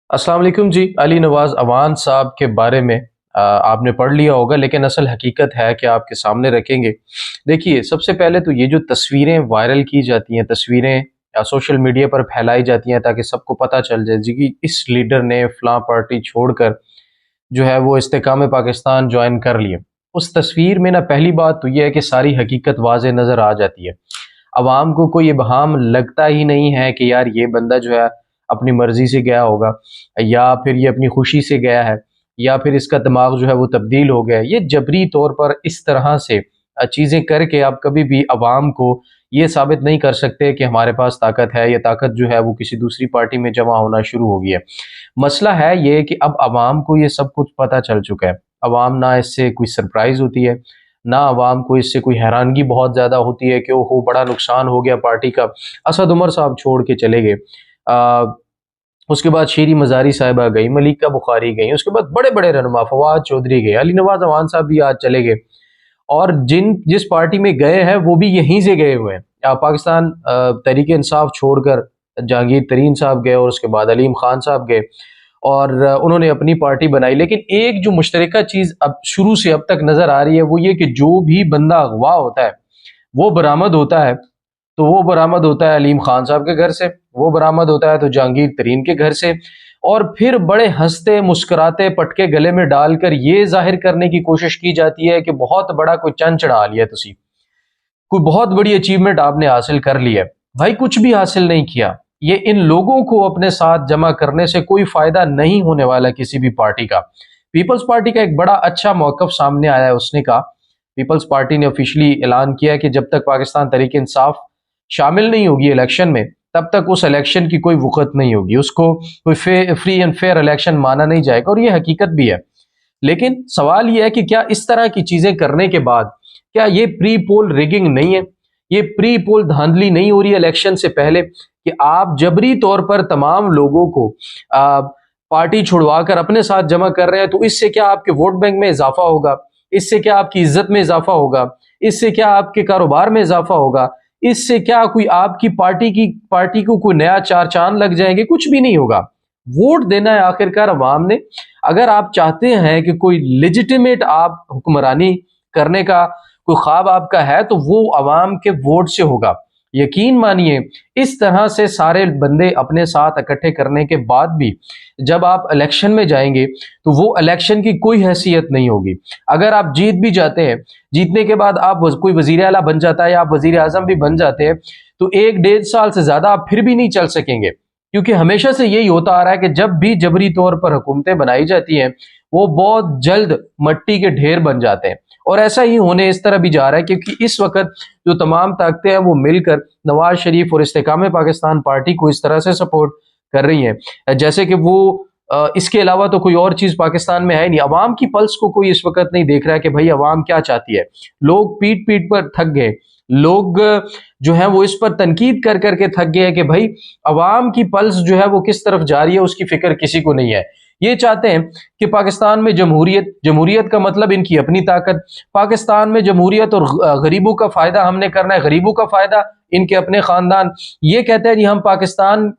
अस्सलाम वालेकुम जी। अली नवाज अवान साहब के बारे में आपने पढ़ लिया होगा, लेकिन असल हकीकत है कि आपके सामने रखेंगे। देखिए, सबसे पहले तो ये जो तस्वीरें वायरल की जाती हैं, तस्वीरें सोशल मीडिया पर फैलाई जाती हैं ताकि सबको पता चल जाए जी कि इस लीडर ने फ़लाँ पार्टी छोड़कर जो है वो इस्तेकाम पाकिस्तान ज्वाइन कर लिए। उस तस्वीर में ना पहली बात तो ये है कि सारी हकीकत वाज़े नज़र आ जाती है। अवाम को कोई इबहाम लगता ही नहीं है कि यार ये बंदा जो है अपनी मर्जी से गया होगा, या फिर ये अपनी खुशी से गया है, या फिर इसका दिमाग जो है वो तब्दील हो गया है। ये जबरी तौर पर इस तरह से चीज़ें करके आप कभी भी अवाम को ये साबित नहीं कर सकते कि हमारे पास ताकत है, या ताकत जो है वो किसी दूसरी पार्टी में जमा होना शुरू हो गई है। मसला है ये कि अब अवाम को ये सब कुछ पता चल चुका है। अवाम ना इससे कोई सरप्राइज़ होती है, ना अवाम को इससे कोई हैरानगी बहुत ज़्यादा होती है कि ओहो बड़ा नुकसान हो गया पार्टी का। असद उमर साहब छोड़ के चले गए, उसके बाद शीरी मज़ारी साहिबा गई, मलिका बुखारी गई, उसके बाद बड़े बड़े रहनुमा फवाद चौधरी गए, अली नवाज अवान साहब भी आज चले गए, और जिस पार्टी में गए हैं वो भी यहीं से गए हुए हैं। पाकिस्तान तहरीक इंसाफ छोड़कर जहांगीर तरीन साहब गए, और उसके बाद अलीम खान साहब गए, और उन्होंने अपनी पार्टी बनाई। लेकिन एक जो मुश्तरका चीज़ अब शुरू से अब तक नज़र आ रही है वो ये कि जो भी बंदा अगवा होता है वो बरामद होता है, तो वो बरामद होता है अलीम खान साहब के घर से, वो बरामद होता है तो जहांगीर तरीन के घर से, और फिर बड़े हंसते मुस्कुराते पटके गले में डालकर ये जाहिर करने की कोशिश की जाती है कि बहुत बड़ा कोई चंद चढ़ा लिया तुसी, कोई बहुत बड़ी अचीवमेंट आपने हासिल कर ली है। भाई कुछ भी हासिल नहीं किया। ये इन लोगों को अपने साथ जमा करने से कोई फायदा नहीं होने वाला किसी भी पार्टी का। पीपल्स पार्टी का एक बड़ा अच्छा मौक़िफ़ सामने आया है। उसने कहा, पीपल्स पार्टी ने ऑफिशियली ऐलान किया है कि जब तक पाकिस्तान तहरीक इंसाफ शामिल नहीं होगी इलेक्शन में, तब तक उस इलेक्शन की कोई वक़्त नहीं होगी, उसको कोई फ्री एंड फेयर इलेक्शन माना नहीं जाएगा, और ये हकीकत भी है। लेकिन सवाल ये है कि क्या इस तरह की चीज़ें करने के बाद क्या ये प्री पोल रिगिंग नहीं है, ये प्री पोल धांधली नहीं हो रही है इलेक्शन से पहले, कि आप जबरी तौर पर तमाम लोगों को पार्टी छुड़वा कर अपने साथ जमा कर रहे हैं? तो इससे क्या आपके वोट बैंक में इजाफा होगा? इससे क्या आपकी इज्जत में इजाफा होगा? इससे क्या आपके कारोबार में इजाफा होगा? इससे क्या कोई आपकी पार्टी को कोई नया चार चांद लग जाएंगे? कुछ भी नहीं होगा। वोट देना है आखिरकार अवाम ने। अगर आप चाहते हैं कि कोई लेजिटिमेट आप हुक्मरानी करने का कोई ख्वाब आपका है, तो वो अवाम के वोट से होगा। यकीन मानिए, इस तरह से सारे बंदे अपने साथ इकट्ठे करने के बाद भी जब आप इलेक्शन में जाएंगे तो वो इलेक्शन की कोई हैसियत नहीं होगी। अगर आप जीत भी जाते हैं, जीतने के बाद आप कोई वजीर आला बन जाता है या आप वजीर आजम भी बन जाते हैं, तो 1-1.5 साल से ज़्यादा आप फिर भी नहीं चल सकेंगे, क्योंकि हमेशा से यही होता आ रहा है कि जब भी जबरी तौर पर हुकूमतें बनाई जाती हैं वो बहुत जल्द मट्टी के ढेर बन जाते हैं। और ऐसा ही होने इस तरह भी जा रहा है, क्योंकि इस वक्त जो तमाम ताकतें हैं वो मिलकर नवाज शरीफ और इस्तेकाम पाकिस्तान पार्टी को इस तरह से सपोर्ट कर रही हैं जैसे कि वो इसके अलावा तो कोई और चीज़ पाकिस्तान में है नहीं। अवाम की पल्स को कोई इस वक्त नहीं देख रहा है कि भाई अवाम क्या चाहती है। लोग पीठ पीठ पर थक गए, लोग जो है वो इस पर तनकीद कर करके थक गए कि भाई अवाम की पल्स जो है वो किस तरफ जा रही है उसकी फिक्र किसी को नहीं है। ये चाहते हैं कि पाकिस्तान में जमहूरियत का मतलब इनकी अपनी ताकत, पाकिस्तान में जमहूरियत और गरीबों का फायदा हमने करना है, गरीबों का फायदा इनके अपने खानदान। ये कहते हैं जी हम पाकिस्तान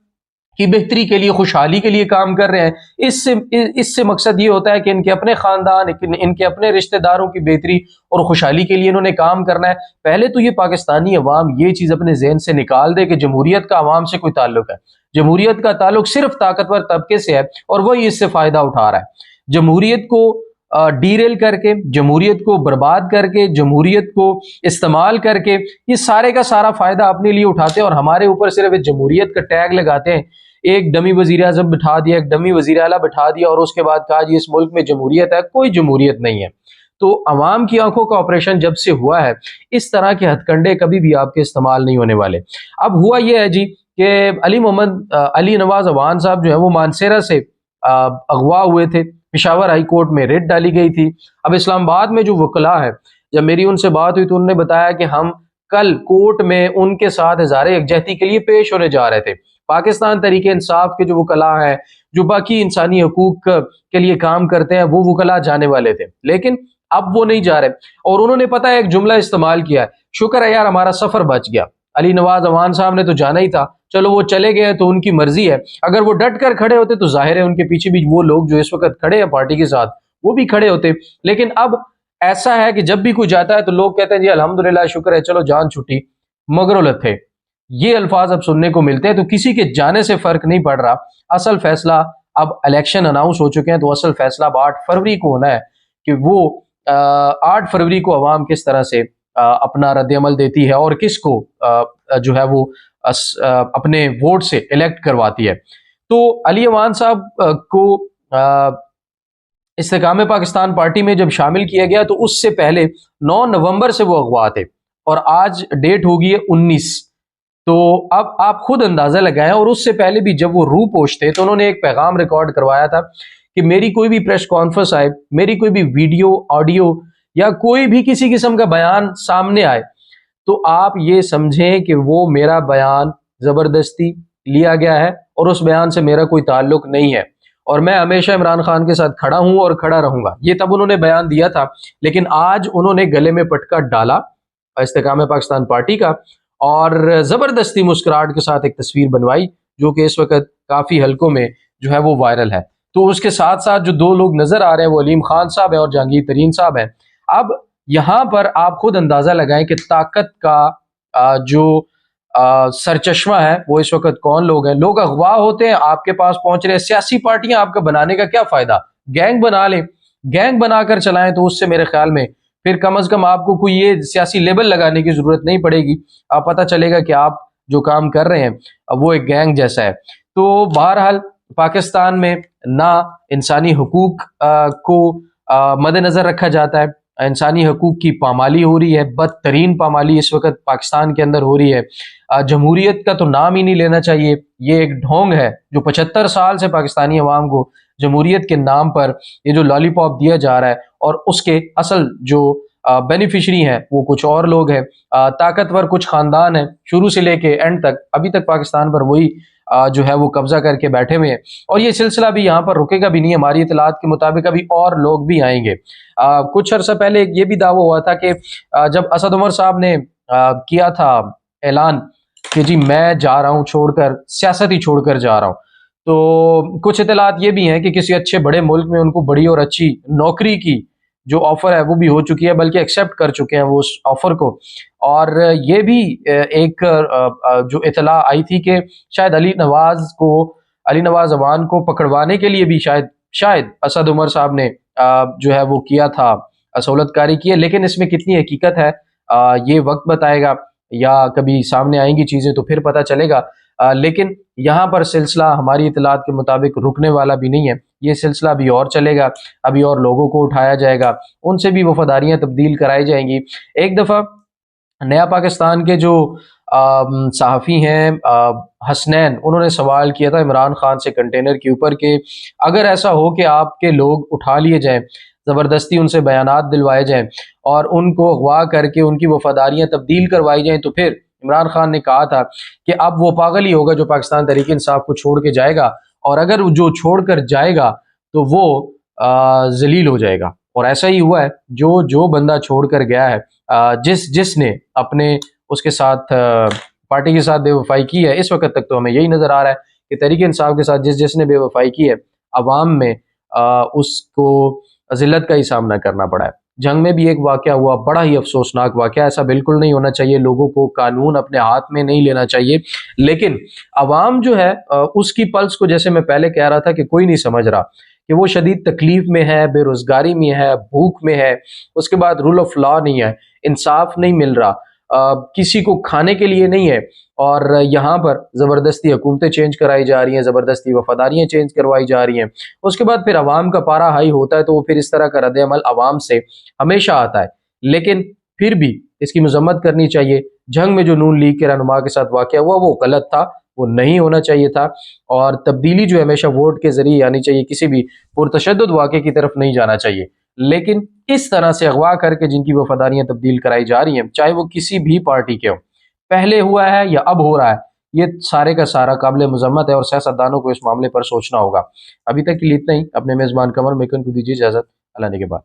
की बेहतरी के लिए, खुशहाली के लिए काम कर रहे हैं। इससे मकसद ये होता है कि इनके अपने खानदान, इनके अपने रिश्तेदारों की बेहतरी और खुशहाली के लिए इन्होंने काम करना है। पहले तो ये पाकिस्तानी अवाम ये चीज़ अपने जहन से निकाल दे कि जमहूरियत का अवाम से कोई ताल्लुक है। जमहूरियत का ताल्लुक सिर्फ ताकतवर तबके से है, और वही इससे फायदा उठा रहा है। जमहूरियत को डीरेल करके, जमहूरियत को बर्बाद करके, जमहूरियत को इस्तेमाल करके ये सारे का सारा फायदा अपने लिए उठाते हैं, और हमारे ऊपर सिर्फ जमहूरियत का टैग लगाते हैं। एक डमी वजीर आज़म बिठा दिया, एक डमी वजीर आला बिठा दिया, और उसके बाद कहा जी इस मुल्क में जमहूरियत है। कोई जमहूरियत नहीं है। तो अवाम की आंखों का ऑपरेशन जब से हुआ है, इस तरह के हथकंडे कभी भी आपके इस्तेमाल नहीं होने वाले। अब हुआ यह है जी कि अली नवाज अवान साहब जो है वो मानसेरा से अगवा हुए थे। पेशावर हाई कोर्ट में रेड डाली गई थी। अब इस्लामाबाद में जो वकला है, जब मेरी उनसे बात हुई तो उन्होंने बताया कि हम कल कोर्ट में उनके साथ इज़हार यकजहती के लिए पेश होने जा रहे थे। पाकिस्तान तहरीक इंसाफ के जो वकला हैं, जो बाकी इंसानी हकूक के लिए काम करते हैं, वो वकला जाने वाले थे, लेकिन अब वो नहीं जा रहे। और उन्होंने पता है एक जुमला इस्तेमाल किया है, शुक्र है यार हमारा सफ़र बच गया। अली नवाज अवान साहब ने तो जाना ही था, चलो वो चले गए तो उनकी मर्जी है, अगर वो डट कर खड़े होते तो जाहिर है उनके पीछे भी वो लोग जो इस वक्त खड़े हैं पार्टी के साथ वो भी खड़े होते। लेकिन अब ऐसा है कि जब भी कोई जाता है तो लोग कहते हैं जी अल्हम्दुलिल्लाह शुक्र है, चलो जान छुट्टी मगरो लथे, ये अल्फाज अब सुनने को मिलते हैं। तो किसी के जाने से फर्क नहीं पड़ रहा, असल फैसला अब इलेक्शन अनाउंस हो चुके हैं तो असल फैसला अब 8 फरवरी को होना है कि वो 8 फरवरी को अवाम किस तरह से अपना रद्द-ए-अमल देती है और किसको जो है वो अपने वोट से इलेक्ट करवाती है। तो अली अमान साहब को इस्तेकाम पाकिस्तान पार्टी में जब शामिल किया गया तो उससे पहले 9 नवंबर से वो अगवा थे और आज डेट होगी है 19। तो अब आप खुद अंदाजा लगाएं, और उससे पहले भी जब वो रूपोश थे तो उन्होंने एक पैगाम रिकॉर्ड करवाया था कि मेरी कोई भी प्रेस कॉन्फ्रेंस आए, मेरी कोई भी वीडियो ऑडियो या कोई भी किसी किस्म का बयान सामने आए तो आप ये समझें कि वो मेरा बयान जबरदस्ती लिया गया है और उस बयान से मेरा कोई ताल्लुक नहीं है और मैं हमेशा इमरान खान के साथ खड़ा हूं और खड़ा रहूंगा। ये तब उन्होंने बयान दिया था, लेकिन आज उन्होंने गले में पटका डाला इस्तेकाम पाकिस्तान पार्टी का और जबरदस्ती मुस्कुराहट के साथ एक तस्वीर बनवाई जो कि इस वक्त काफी हलकों में जो है वो वायरल है। तो उसके साथ साथ जो दो लोग नजर आ रहे हैं वो अलीम खान साहब है और जहांगीर तरीन साहब है। अब यहाँ पर आप खुद अंदाजा लगाएं कि ताकत का जो सरचश्मा है वो इस वक्त कौन लोग हैं। लोग अगवा होते हैं, आपके पास पहुंच रहे हैं, सियासी पार्टियां आपका बनाने का क्या फायदा, गैंग बना लें, गैंग बनाकर चलाएं तो उससे मेरे ख्याल में फिर कम से कम आपको कोई ये सियासी लेबल लगाने की जरूरत नहीं पड़ेगी, आप पता चलेगा कि आप जो काम कर रहे हैं वो एक गैंग जैसा है। तो बहरहाल पाकिस्तान में ना इंसानी हकूक को मद्देनजर रखा जाता है, इंसानी हकूक की पामाली हो रही है, बदतरीन पामाली इस वक्त पाकिस्तान के अंदर हो रही है। जमहूरियत का तो नाम ही नहीं लेना चाहिए, ये एक ढोंग है जो 75 साल से पाकिस्तानी अवाम को जमहूरियत के नाम पर ये जो लॉलीपॉप दिया जा रहा है और उसके असल जो बेनिफिशरी हैं वो कुछ और लोग हैं, ताकतवर कुछ खानदान हैं, शुरू से लेके एंड तक अभी तक पाकिस्तान पर वही जो है वो कब्जा करके बैठे हुए हैं और ये सिलसिला भी यहाँ पर रुकेगा भी नहीं। हमारी इतलात के मुताबिक अभी और लोग भी आएंगे। कुछ अर्सा पहले ये भी दावा हुआ था कि जब असद उमर साहब ने किया था ऐलान कि जी मैं जा रहा हूँ छोड़कर, सियासत ही छोड़कर जा रहा हूँ, तो कुछ इतलात ये भी हैं कि किसी अच्छे बड़े मुल्क में उनको बड़ी और अच्छी नौकरी की जो ऑफर है वो भी हो चुकी है, बल्कि एक्सेप्ट कर चुके हैं वो उस ऑफर को। और ये भी एक जो इतला आई थी कि शायद अली नवाज अवान को पकड़वाने के लिए भी शायद असद उमर साहब ने जो है वो किया था, सहूलतकारी की है। लेकिन इसमें कितनी हकीकत है ये वक्त बताएगा, या कभी सामने आएंगी चीज़ें तो फिर पता चलेगा। लेकिन यहाँ पर सिलसिला हमारी इतलात के मुताबिक रुकने वाला भी नहीं है, ये सिलसिला अभी और चलेगा, अभी और लोगों को उठाया जाएगा, उनसे भी वफादारियाँ तब्दील कराई जाएंगी। एक दफ़ा नया पाकिस्तान के जो सहाफ़ी हैं हसनैन, उन्होंने सवाल किया था इमरान खान से कंटेनर के ऊपर कि अगर ऐसा हो कि आपके लोग उठा लिए जाएं, ज़बरदस्ती उनसे बयानात दिलवाए जाएं और उनको अगवा करके उनकी वफादारियाँ तब्दील करवाई जाएं, तो फिर इमरान खान ने कहा था कि अब वो पागल ही होगा जो पाकिस्तान तहरीक इंसाफ को छोड़ के जाएगा, और अगर जो छोड़ कर जाएगा तो वो जलील हो जाएगा। और ऐसा ही हुआ है, जो बंदा छोड़ कर गया है, जिसने अपने उसके साथ पार्टी के साथ बेवफाई की है, इस वक्त तक तो हमें यही नज़र आ रहा है कि तहरीक इंसाफ के साथ जिसने बेवफाई की है, अवाम में उसको ज़िल्लत का ही सामना करना पड़ा है। जंग में भी एक वाक़या हुआ, बड़ा ही अफसोसनाक वाक़या, ऐसा बिल्कुल नहीं होना चाहिए, लोगों को कानून अपने हाथ में नहीं लेना चाहिए। लेकिन अवाम जो है उसकी पल्स को, जैसे मैं पहले कह रहा था कि कोई नहीं समझ रहा कि वो शदीद तकलीफ में है, बेरोज़गारी में है, भूख में है, उसके बाद रूल ऑफ लॉ नहीं है, इंसाफ नहीं मिल रहा, किसी को खाने के लिए नहीं है, और यहाँ पर ज़बरदस्ती हुकूमतें चेंज कराई जा रही हैं, ज़बरदस्ती वफादारियाँ चेंज करवाई जा रही हैं। उसके बाद फिर अवाम का पारा हाई होता है तो वो फिर इस तरह का रद्द-ए-अमल अवाम से हमेशा आता है। लेकिन फिर भी इसकी मजम्मत करनी चाहिए। जंग में जो नून लीग के रहनुमा के साथ वाक़या हुआ वो गलत था, वो नहीं होना चाहिए था, और तब्दीली जो हमेशा वोट के ज़रिए आनी चाहिए, किसी भी पुरतशद्दुद वाक़े की तरफ नहीं जाना चाहिए। लेकिन इस तरह से अगवा करके जिनकी वफादारियाँ तब्दील कराई जा रही हैं, चाहे वो किसी भी पार्टी के हों, पहले हुआ है या अब हो रहा है, ये सारे का सारा काबिल मजम्मत है और सियासतदानों को इस मामले पर सोचना होगा। अभी तक के लिए इतना ही। अपने मेज़बान कमर मेकन को दीजिए इजाज़त। अल्लाह ने के बाद।